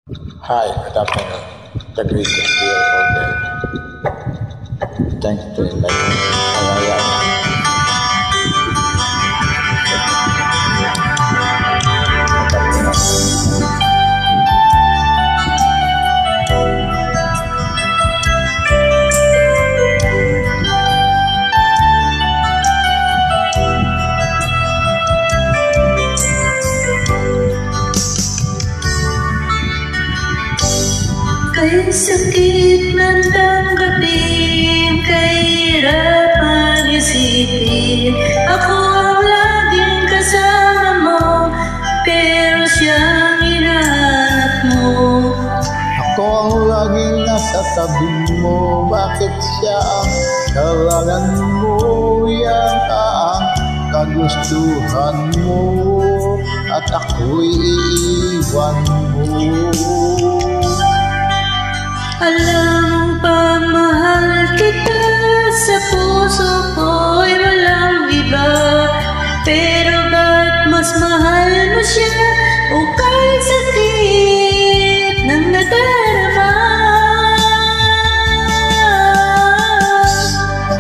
Hi, good afternoon. The greetings here for the thanks to invite me. Kay sakit ng tanggapin, kahirapan isipin, ako ang laging kasama mo, pero siyang hinahanap mo. Ako ang laging nasa tabi mo, bakit siya ang kailangan mo? Yan ang kagustuhan mo, at ako'y iiwan mo. Alam pa, mahal kita, sa puso ko'y walang iba. Pero ba't mas mahal mo siya, o kay sakit ng nadarama?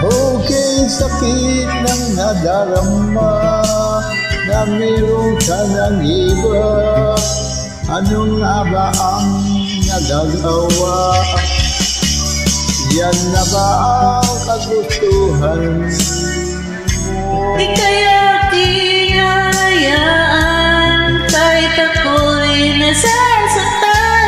Okay, sakit ng nadarama, na meron ka ng iba. Ano nga ba ang nagagawa? Yan na ba ang kagustuhan mo? Di kaya tinahayaan, kahit ako'y nasasaktan.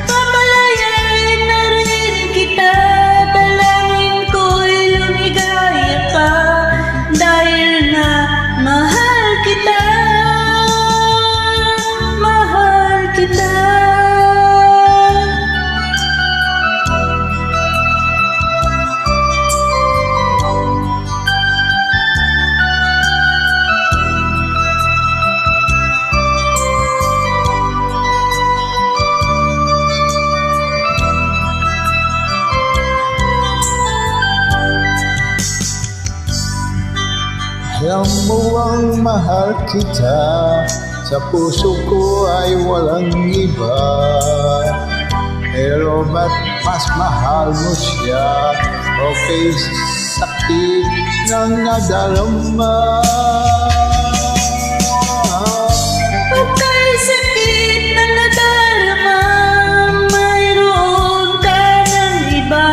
Papalayain na rin kita, dalangin ko'y lumigaya ka, dahil na mahal kita, mahal kita. Alam mo ang mahal kita, sa puso ko ay walang iba. Pero ba't mas mahal mo siya, okay, sakit ng nadarama? Kay sakit na nadarama, mayroon ka ng iba.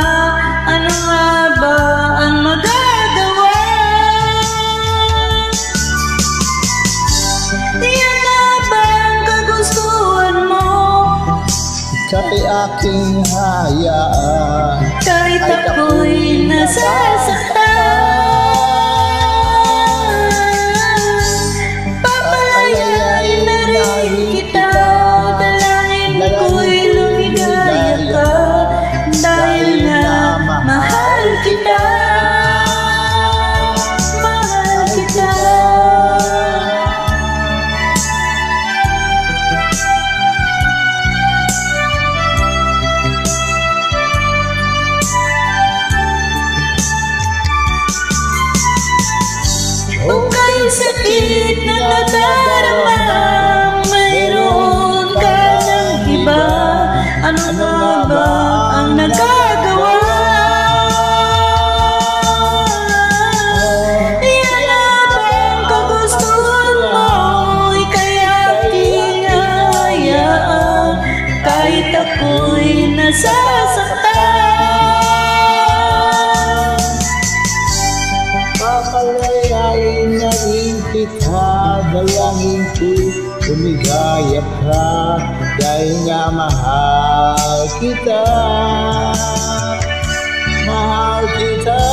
Ano nga ba ang magagawa? Yan na ba ang kagustuhan mo? Ika'y aking hayaan, Kahit ako'y nasasaktan, papalayain na rin kita, dalangin ko'y lumigaya ka, dahil na mahal kita, mahal kita. O kay sakit na nadarama, mayroon ka ng iba. Ano nga ba ang nagagawa? Yan na ba ang kagustuhan mo? Ika'y aking hayaan, kahit ako'y nasasaktan. papalayain na rin kita, dalangin ko'y lumigaya ka, dahil nga mahal kita, mahal kita.